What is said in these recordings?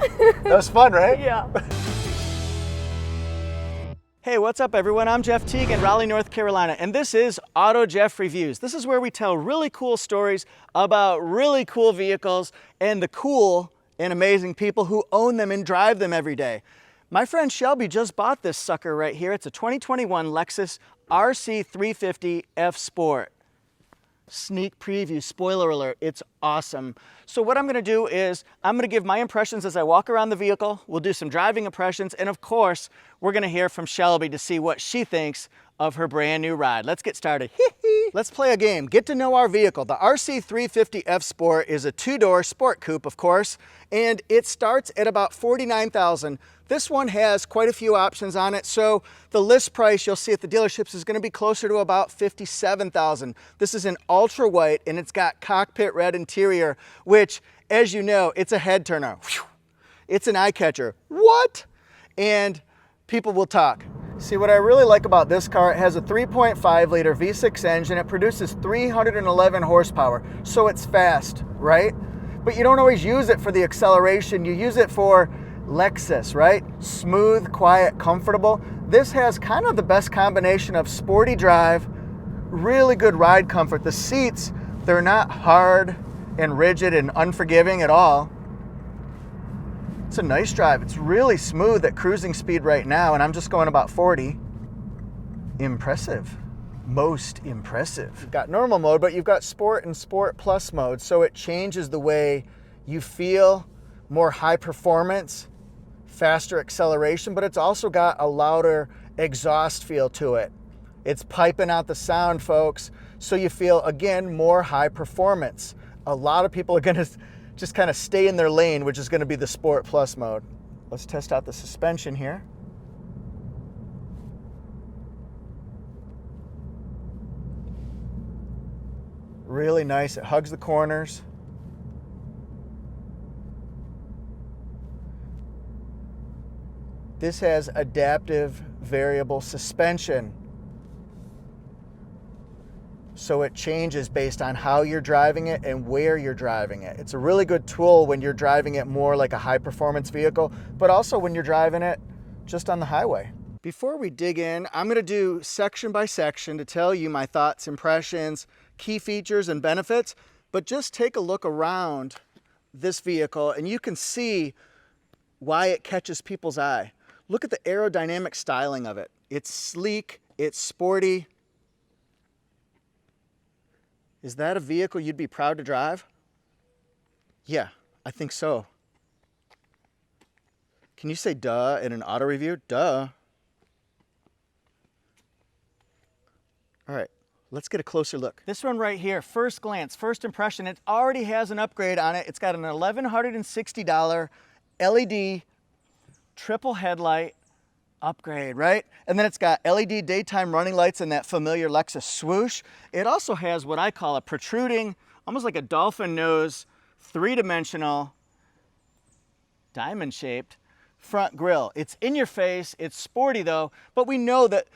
That was fun, right? Yeah. Hey, what's up everyone? I'm Jeff Teague in Raleigh, North Carolina, and this is Auto Jeff Reviews. This is where we tell really cool stories about really cool vehicles and the cool and amazing people who own them and drive them every day. My friend Shelby just bought this sucker right here. It's a 2021 Lexus RC 350 F Sport. Sneak preview, spoiler alert, it's awesome. So what I'm gonna do is I'm gonna give my impressions as I walk around the vehicle. We'll do some driving impressions, and of course, we're gonna hear from Shelby to see what she thinks of her brand new ride. Let's get started. Let's play a game, get to know our vehicle. The RC 350 F Sport is a two-door sport coupe, of course, and it starts at about $49,000. This one has quite a few options on it, so the list price you'll see at the dealerships is going to be closer to about $57,000. This is an ultra white and it's got cockpit red interior, which, as you know, it's a head turner. Whew. It's an eye catcher. What? And people will talk. See, what I really like about this car, it has a 3.5 liter V6 engine. It produces 311 horsepower, so it's fast, right? But you don't always use it for the acceleration. You use it for Lexus, right? Smooth, quiet, comfortable. This has kind of the best combination of sporty drive, really good ride comfort. The seats, they're not hard and rigid and unforgiving at all. It's a nice drive. It's really smooth at cruising speed right now, and I'm just going about 40. Impressive. Most impressive. You've got normal mode, but you've got sport and sport plus mode, so it changes the way you feel, more high performance, faster acceleration, but it's also got a louder exhaust feel to it. It's piping out the sound, folks, so you feel, again, more high performance. A lot of people are gonna just kind of stay in their lane, which is gonna be the sport plus mode. Let's test out the suspension here. Really nice, it hugs the corners. This has adaptive variable suspension. So it changes based on how you're driving it and where you're driving it. It's a really good tool when you're driving it more like a high performance vehicle, but also when you're driving it just on the highway. Before we dig in, I'm gonna do section by section to tell you my thoughts, impressions, key features and benefits, but just take a look around this vehicle and you can see why it catches people's eye. Look at the aerodynamic styling of it. It's sleek, it's sporty. Is that a vehicle you'd be proud to drive? Yeah, I think so. Can you say duh in an auto review? Duh. All right, let's get a closer look. This one right here, first glance, first impression, it already has an upgrade on it. It's got an $1,160 LED triple headlight upgrade, right? And then it's got LED daytime running lights and that familiar Lexus swoosh. It also has what I call a protruding, almost like a dolphin nose, three-dimensional, diamond-shaped front grille. It's in your face, it's sporty though, but we know that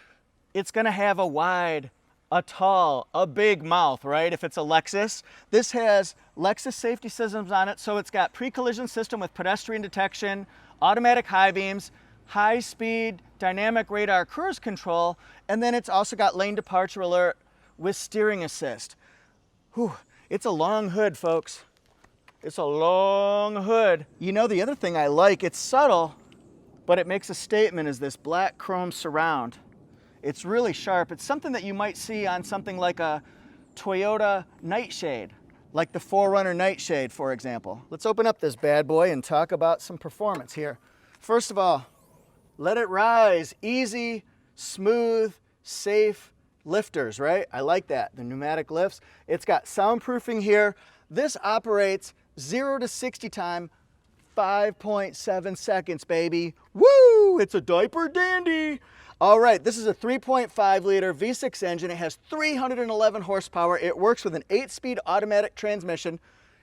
it's gonna have a wide, a tall, a big mouth, right? If it's a Lexus. This has Lexus safety systems on it, so it's got pre-collision system with pedestrian detection, automatic high beams, high-speed dynamic radar cruise control, and then it's also got lane departure alert with steering assist. Whew, it's a long hood, folks. It's a long hood. You know, the other thing I like, it's subtle, but it makes a statement, is this black chrome surround. It's really sharp. It's something that you might see on something like a Toyota Nightshade, like the 4Runner Nightshade, for example. Let's open up this bad boy and talk about some performance here. First of all, let it rise. Easy, smooth, safe lifters, right? I like that, the pneumatic lifts. It's got soundproofing here. This operates 0 to 60 time, 5.7 seconds, baby. Woo, it's a diaper dandy. All right, this is a 3.5 liter V6 engine. It has 311 horsepower. It works with an 8-speed automatic transmission.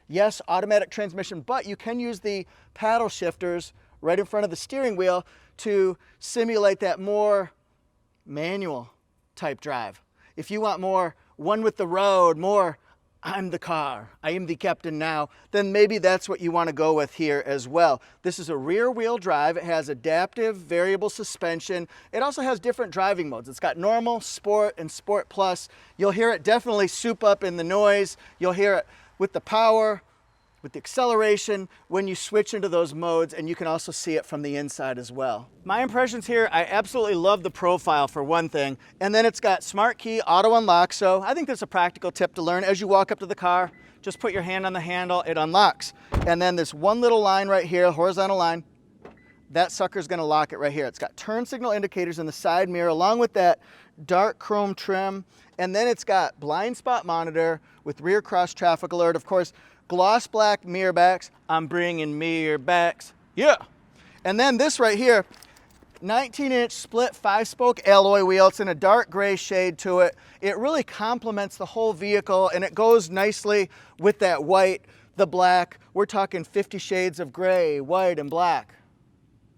Yes, automatic transmission, but you can use the paddle shifters right in front of the steering wheel to simulate that more manual type drive. If you want more one with the road, more I'm the car, I am the captain now, then maybe that's what you want to go with here as well. This is a rear wheel drive. It has adaptive variable suspension. It also has different driving modes. It's got normal, sport, and sport plus. You'll hear it definitely soup up in the noise. You'll hear it with the power, with the acceleration when you switch into those modes, and you can also see it from the inside as well. My impressions here, I absolutely love the profile for one thing, and then it's got smart key auto unlock, so I think that's a practical tip to learn. As you walk up to the car, just put your hand on the handle, it unlocks. And then this one little line right here, horizontal line, that sucker's gonna lock it right here. It's got turn signal indicators in the side mirror along with that dark chrome trim, and then it's got blind spot monitor with rear cross traffic alert, of course, gloss black mirror backs. I'm bringing mirror backs. Yeah. And then this right here, 19-inch split 5-spoke alloy wheel. It's in a dark gray shade to it. It really complements the whole vehicle, and it goes nicely with that white, the black. We're talking 50 shades of gray, white, and black.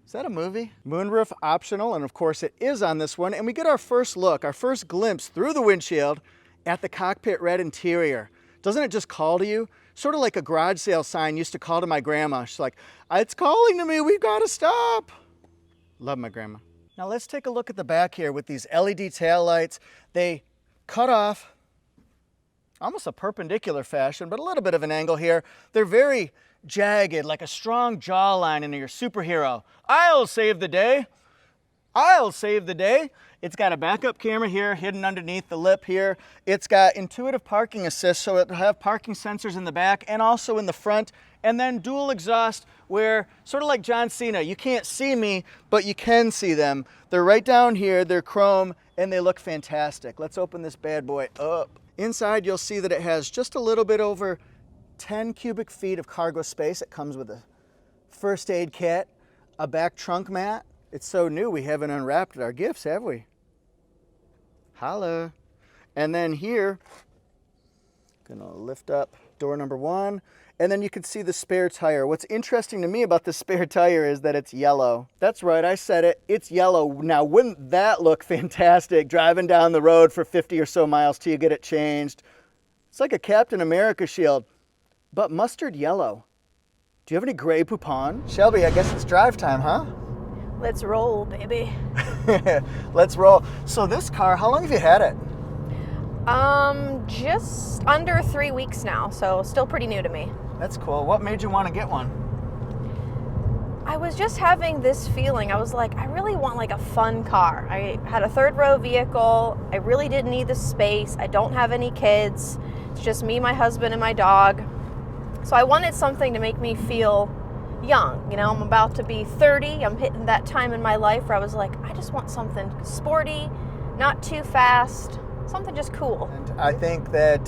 Is that a movie? Moonroof optional, and of course it is on this one. And we get our first look, our first glimpse through the windshield at the cockpit red interior. Doesn't it just call to you? Sort of like a garage sale sign used to call to my grandma. She's like, it's calling to me, we've got to stop. Love my grandma. Now let's take a look at the back here with these LED taillights. They cut off almost a perpendicular fashion, but a little bit of an angle here. They're very jagged, like a strong jawline in your superhero. I'll save the day. I'll save the day. It's got a backup camera here hidden underneath the lip here. It's got intuitive parking assist, so it'll have parking sensors in the back and also in the front. And then dual exhaust where, sort of like John Cena, you can't see me, but you can see them. They're right down here, they're chrome, and they look fantastic. Let's open this bad boy up. Inside, you'll see that it has just a little bit over 10 cubic feet of cargo space. It comes with a first aid kit, a back trunk mat. It's so new, we haven't unwrapped our gifts, have we? Holla. And then here, gonna lift up door number 1, and then you can see the spare tire. What's interesting to me about the spare tire is that it's yellow. That's right, I said it, it's yellow. Now, wouldn't that look fantastic driving down the road for 50 or so miles till you get it changed? It's like a Captain America shield, but mustard yellow. Do you have any gray poupon? Shelby, I guess it's drive time, huh? Let's roll, baby. Let's roll. So this car, how long have you had it? Just under 3 weeks now, so still pretty new to me. That's cool. What made you want to get one? I was just having this feeling. I was like, I really want like a fun car. I had a third row vehicle. I really didn't need the space. I don't have any kids. It's just me, my husband, and my dog. So I wanted something to make me feel young. You know, I'm about to be 30. I'm hitting that time in my life where I was like, I just want something sporty, not too fast, something just cool. And I think that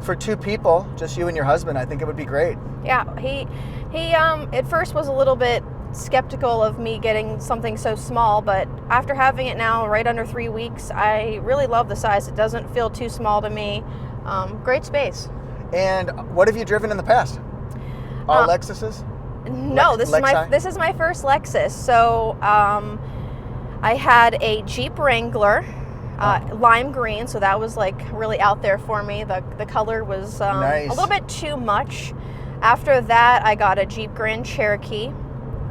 for 2 people, just you and your husband, I think it would be great. Yeah, he at first was a little bit skeptical of me getting something so small, but after having it now right under 3 weeks, I really love the size. It doesn't feel too small to me. Great space. And what have you driven in the past? All Lexuses? No, this is my first Lexus. So I had a Jeep Wrangler, lime green, so that was like really out there for me. The color was nice. A little bit too much. After that, I got a Jeep Grand Cherokee.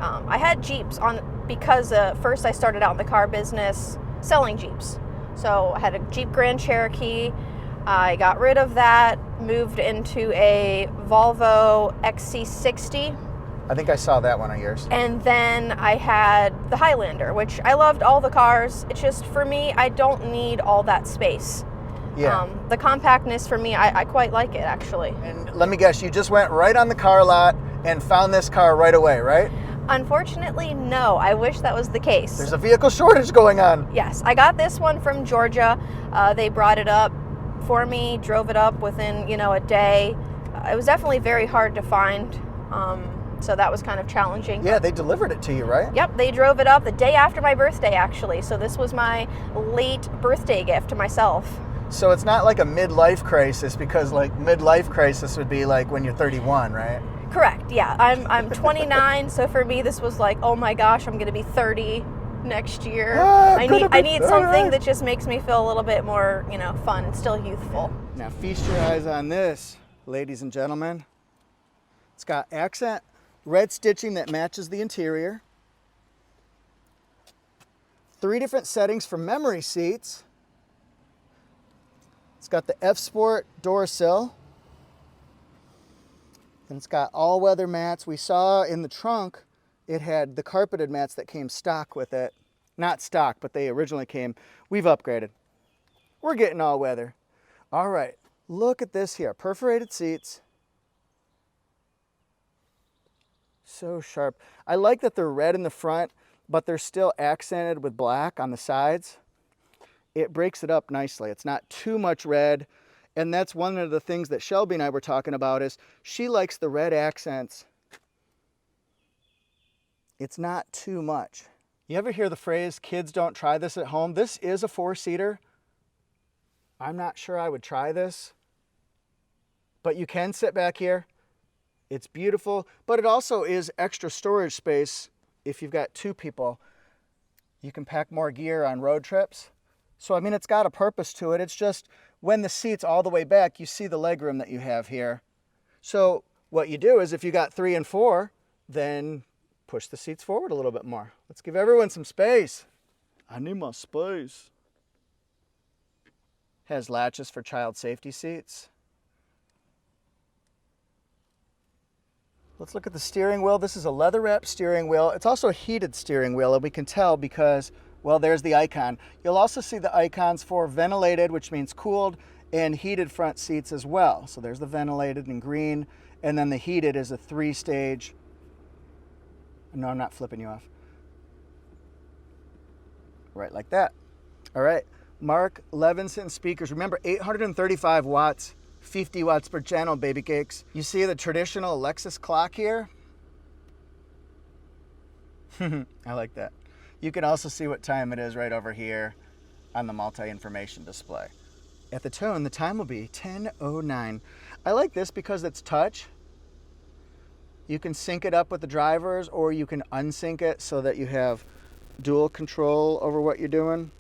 I had Jeeps because first I started out in the car business selling Jeeps. So I had a Jeep Grand Cherokee. I got rid of that, moved into a Volvo XC60. I think I saw that one of yours. And then I had the Highlander, which I loved all the cars. It's just, for me, I don't need all that space. Yeah. The compactness for me, I quite like it, actually. And let me guess, you just went right on the car lot and found this car right away, right? Unfortunately, no. I wish that was the case. There's a vehicle shortage going on. Yes. I got this one from Georgia. They brought it up for me, drove it up within, a day. It was definitely very hard to find. So that was kind of challenging. Yeah, they delivered it to you, right? Yep, they drove it up the day after my birthday, actually. So this was my late birthday gift to myself. So it's not like a midlife crisis, because like midlife crisis would be like when you're 31, right? Correct, yeah. I'm 29, so for me this was like, oh my gosh, I'm gonna be 30 next year. Ah, I need something alright. that just makes me feel a little bit more, fun and still youthful. Now feast your eyes on this, ladies and gentlemen. It's got accent red stitching that matches the interior. 3 different settings for memory seats. It's got the F-Sport door sill. And it's got all-weather mats. We saw in the trunk, it had the carpeted mats that came stock with it. Not stock, but they originally came. We've upgraded. We're getting all-weather. All right, look at this here. Perforated seats. So sharp. I like that they're red in the front, but they're still accented with black on the sides. It breaks it up nicely. It's not too much red. And that's one of the things that Shelby and I were talking about is she likes the red accents. It's not too much. You ever hear the phrase, kids don't try this at home? This is a 4-seater. I'm not sure I would try this, but you can sit back here. It's beautiful, but it also is extra storage space. If you've got 2 people, you can pack more gear on road trips. So, I mean, it's got a purpose to it. It's just when the seat's all the way back, you see the legroom that you have here. So what you do is if you got 3 and 4, then push the seats forward a little bit more. Let's give everyone some space. I need my space. Has latches for child safety seats. Let's look at the steering wheel. This is a leather wrapped steering wheel. It's also a heated steering wheel, and we can tell because, well, there's the icon. You'll also see the icons for ventilated, which means cooled, and heated front seats as well. So there's the ventilated in green, and then the heated is a 3-stage. No, I'm not flipping you off. Right like that. All right, Mark Levinson speakers. Remember, 835 watts. 50 watts per channel, baby cakes. You see the traditional Lexus clock here? I like that. You can also see what time it is right over here on the multi-information display. At the tone, the time will be 10:09. I like this because it's touch. You can sync it up with the drivers, or you can unsync it so that you have dual control over what you're doing.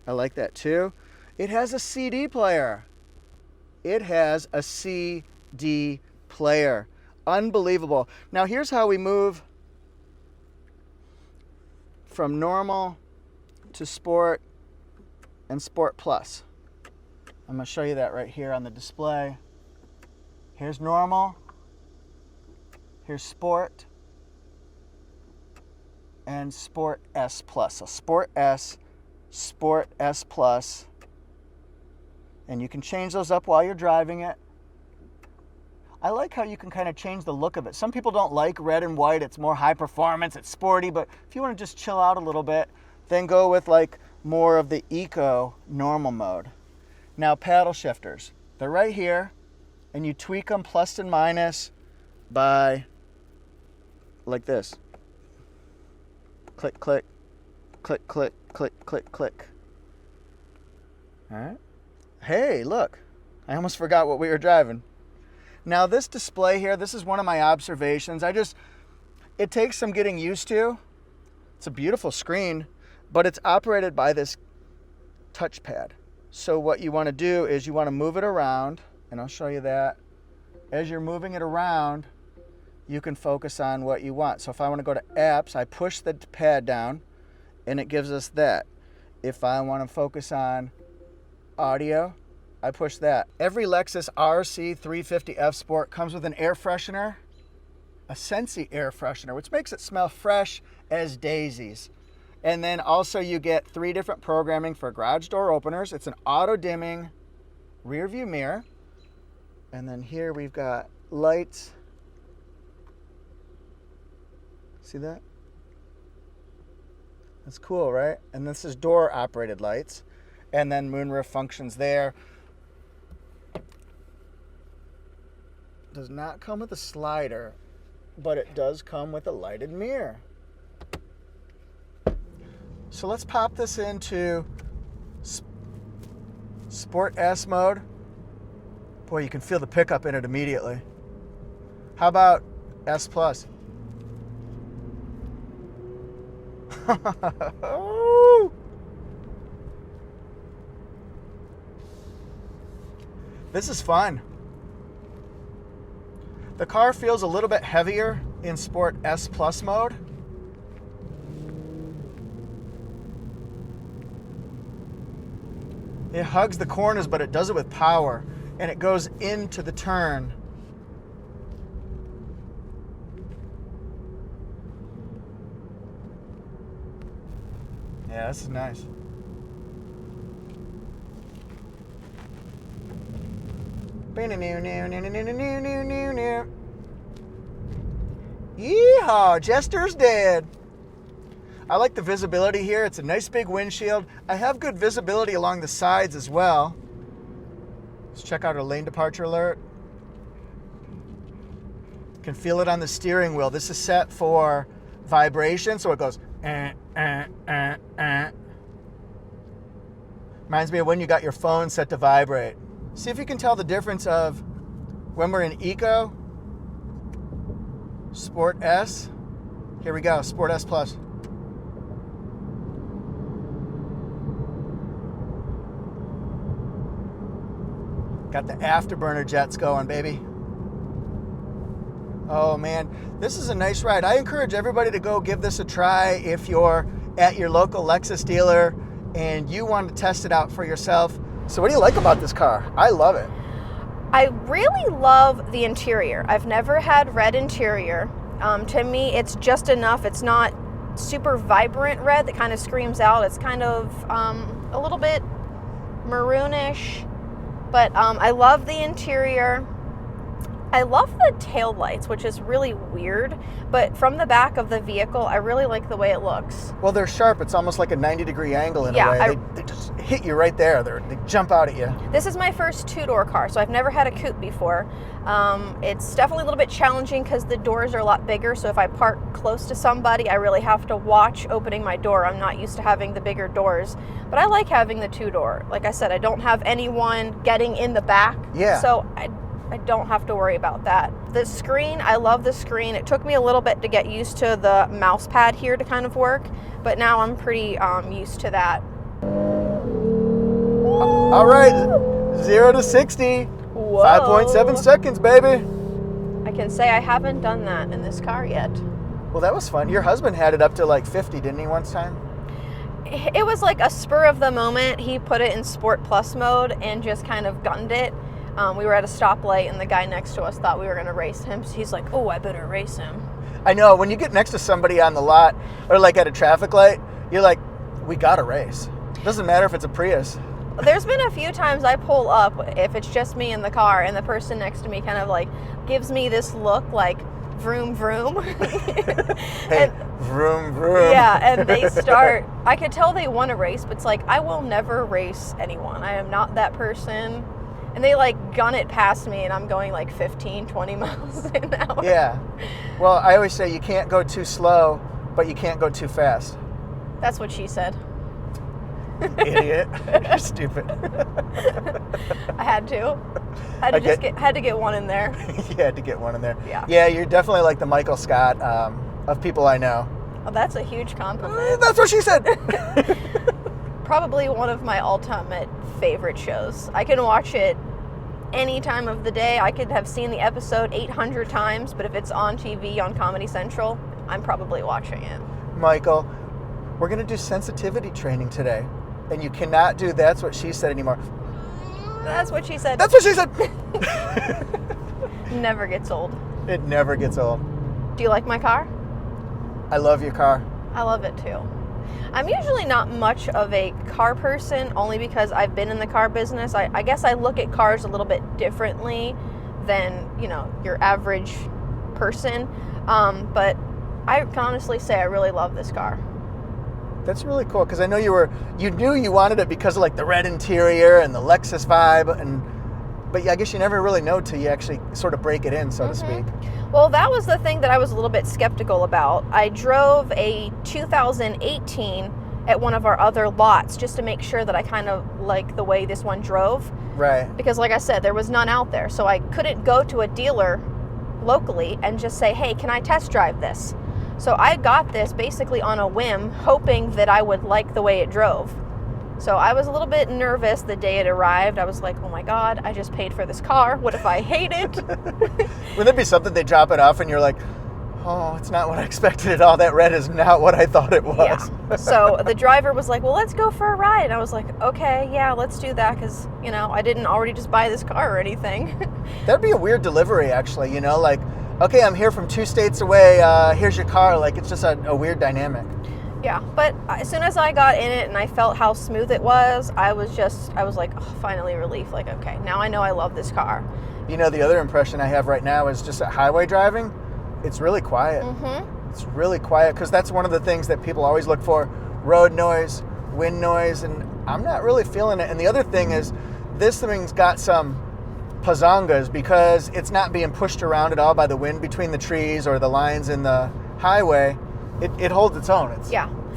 I like that too. It has a CD player. It has a CD player. Unbelievable. Now here's how we move from normal to sport and sport plus. I'm going to show you that right here on the display. Here's normal. Here's sport. And sport S plus. So sport S plus. And you can change those up while you're driving it. I like how you can kind of change the look of it. Some people don't like red and white. It's more high performance, it's sporty, but if you want to just chill out a little bit, then go with like more of the eco normal mode. Now paddle shifters, they're right here, and you tweak them plus and minus by like this. Click, click, click, click, click, click, click. All right. Hey, look, I almost forgot what we were driving. Now this display here, this is one of my observations. It takes some getting used to. It's a beautiful screen, but it's operated by this touchpad. So what you want to do is you want to move it around, and I'll show you that. As you're moving it around, you can focus on what you want. So if I want to go to apps, I push the pad down, and it gives us that. If I want to focus on audio, I push that. Every Lexus RC 350 F Sport comes with an air freshener, a Scentsy air freshener, which makes it smell fresh as daisies. And then also you get 3 different programming for garage door openers. It's an auto dimming rear view mirror. And then here we've got lights. See that? That's cool, right? And this is door operated lights. And then moonroof functions there. Does not come with a slider, but it does come with a lighted mirror. So let's pop this into Sport S mode. Boy, you can feel the pickup in it immediately. How about S plus? This is fun. The car feels a little bit heavier in Sport S Plus mode. It hugs the corners, but it does it with power, and it goes into the turn. Yeah, this is nice. Yeehaw, Jester's dead. I like the visibility here. It's a nice big windshield. I have good visibility along the sides as well. Let's check out our lane departure alert. Can feel it on the steering wheel. This is set for vibration, so it goes Reminds me of when you got your phone set to vibrate. See if you can tell the difference of when we're in Eco, Sport S. Here we go, Sport S Plus. Got the afterburner jets going, baby. Oh man, this is a nice ride. I encourage everybody to go give this a try if you're at your local Lexus dealer and you want to test it out for yourself. So what do you like about this car? I love it. I really love the interior. I've never had red interior. To me, it's just enough. It's not super vibrant red that kind of screams out. It's kind of a little bit maroonish, but I love the interior. I love the tail lights, which is really weird, but from the back of the vehicle, I really like the way it looks. Well, they're sharp. It's almost like a 90-degree angle in a way. They just hit you right there. They jump out at you. This is my first two-door car, so I've never had a coupe before. It's definitely a little bit challenging because the doors are a lot bigger, so if I park close to somebody, I really have to watch opening my door. I'm not used to having the bigger doors, but I like having the two-door. Like I said, I don't have anyone getting in the back, so I don't have to worry about that. The screen, I love the screen. It took me a little bit to get used to the mouse pad here to kind of work, but now I'm pretty used to that. All right, 0 to 60, Whoa. 5.7 seconds, baby. I can say I haven't done that in this car yet. Well, that was fun. Your husband had it up to like 50, didn't he, one time? It was like a spur of the moment. He put it in Sport Plus mode and just kind of gunned it. We were at a stoplight and the guy next to us thought we were going to race him. So he's like, oh, I better race him. I know. When you get next to somebody on the lot or like at a traffic light, you're like, we got to race. Doesn't matter if it's a Prius. There's been a few times I pull up if it's just me in the car and the person next to me kind of like gives me this look like vroom vroom. Hey, and, vroom vroom. Yeah, and they start, I could tell they want to race, but it's like, I will never race anyone. I am not that person. And they like gun it past me and I'm going like 15, 20 miles an hour. Yeah. Well, I always say you can't go too slow, but you can't go too fast. That's what she said. Idiot. You're stupid. I had to. I had to get one in there. You had to get one in there. Yeah. Yeah, you're definitely like the Michael Scott of people I know. Oh, that's a huge compliment. That's what she said. Probably one of my ultimate favorite shows. I can watch it any time of the day. I could have seen the episode 800 times, but if it's on TV on Comedy Central, I'm probably watching it. Michael, we're going to do sensitivity training today, and you cannot do that's what she said anymore. That's what she said. That's what she said. Never gets old. It never gets old. Do you like my car? I love your car. I love it too. I'm usually not much of a car person, only because I've been in the car business. I guess I look at cars a little bit differently than, you know, your average person. But I can honestly say I really love this car. That's really cool, because I know you knew you wanted it because of like the red interior and the Lexus vibe, but I guess you never really know till you actually sort of break it in, so to speak. Well, that was the thing that I was a little bit skeptical about. I drove a 2018 at one of our other lots just to make sure that I kind of like the way this one drove. Right. Because like I said, there was none out there. So I couldn't go to a dealer locally and just say, hey, can I test drive this? So I got this basically on a whim, hoping that I would like the way it drove. So I was a little bit nervous the day it arrived. I was like, oh my God, I just paid for this car. What if I hate it? Wouldn't it be something they drop it off and you're like, oh, it's not what I expected at all. That red is not what I thought it was. Yeah. So the driver was like, well, let's go for a ride. And I was like, okay, yeah, let's do that. Because, you know, I didn't already just buy this car or anything. That'd be a weird delivery, actually, you know, like, okay, I'm here from 2 states away. Here's your car. Like, it's just a weird dynamic. Yeah, but as soon as I got in it and I felt how smooth it was, I was like, oh, finally relief. Like, okay, now I know I love this car. You know, the other impression I have right now is just at highway driving, it's really quiet. Mm-hmm. It's really quiet because that's one of the things that people always look for, road noise, wind noise, and I'm not really feeling it. And the other thing is this thing's got some pazangas because it's not being pushed around at all by the wind between the trees or the lines in the highway. It holds its own. It's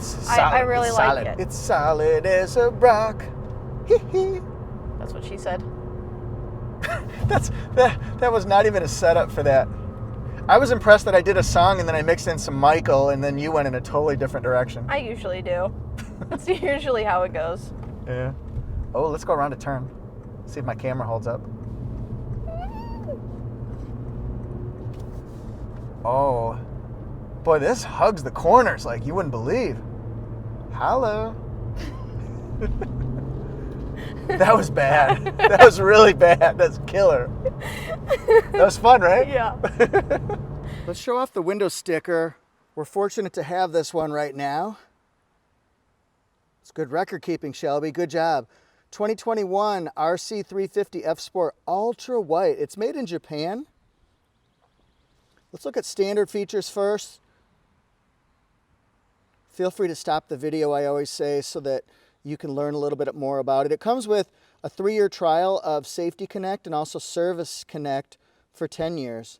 solid. I really it's like solid. it. It's solid as a rock. Hee. That's what she said. That was not even a setup for that. I was impressed that I did a song and then I mixed in some Michael and then you went in a totally different direction. I usually do. That's usually how it goes. Yeah. Oh, let's go around a turn. See if my camera holds up. Oh. Boy, this hugs the corners like you wouldn't believe. Hello. That was bad. That was really bad. That's killer. That was fun, right? Yeah. Let's show off the window sticker. We're fortunate to have this one right now. It's good record keeping, Shelby. Good job. 2021 RC 350 F Sport Ultra White. It's made in Japan. Let's look at standard features first. Feel free to stop the video, I always say, so that you can learn a little bit more about it. It comes with a 3-year trial of Safety Connect and also Service Connect for 10 years.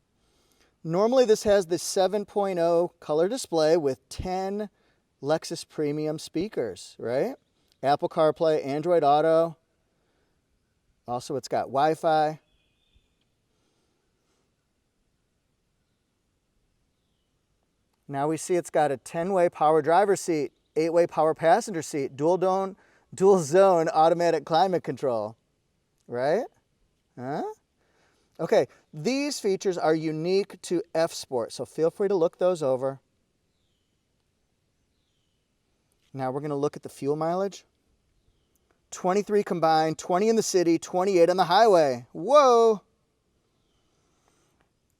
Normally this has the 7.0 color display with 10 Lexus premium speakers, right? Apple CarPlay, Android Auto. Also it's got Wi-Fi. Now we see it's got a 10-way power driver seat, 8-way power passenger seat, dual zone automatic climate control, right? Huh? Okay, these features are unique to F Sport, so feel free to look those over. Now we're going to look at the fuel mileage. 23 combined, 20 in the city, 28 on the highway. Whoa!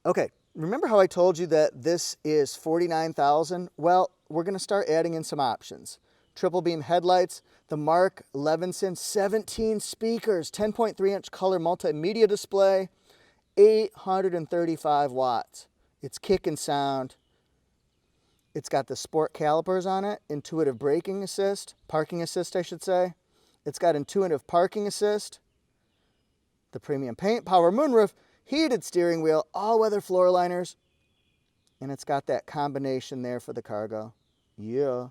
Okay. Remember how I told you that this is $49,000? Well, we're going to start adding in some options. Triple beam headlights, the Mark Levinson 17 speakers, 10.3-inch color multimedia display, 835 watts. It's kicking sound. It's got the sport calipers on it, intuitive braking assist, parking assist I should say. It's got intuitive parking assist, the premium paint, power moonroof, heated steering wheel, all-weather floor liners, and it's got that combination there for the cargo. Yeah.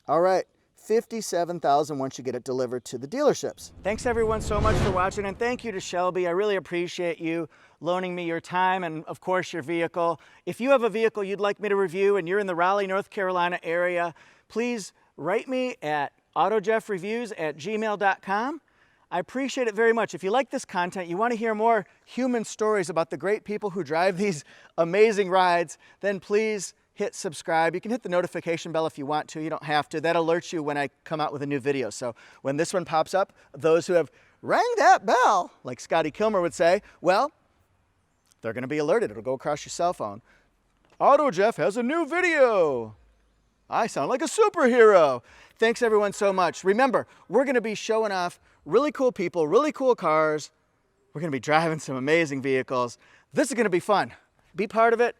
All right, $57,000 once you get it delivered to the dealerships. Thanks everyone so much for watching, and thank you to Shelby. I really appreciate you loaning me your time and of course your vehicle. If you have a vehicle you'd like me to review and you're in the Raleigh, North Carolina area, please write me at autojeffreviews@gmail.com. I appreciate it very much. If you like this content, you want to hear more human stories about the great people who drive these amazing rides, then please hit subscribe. You can hit the notification bell if you want to. You don't have to. That alerts you when I come out with a new video. So when this one pops up, those who have rang that bell, like Scotty Kilmer would say, well, they're going to be alerted. It'll go across your cell phone. Auto Jeff has a new video. I sound like a superhero. Thanks everyone so much. Remember, we're going to be showing off really cool people, really cool cars. We're going to be driving some amazing vehicles. This is going to be fun. Be part of it.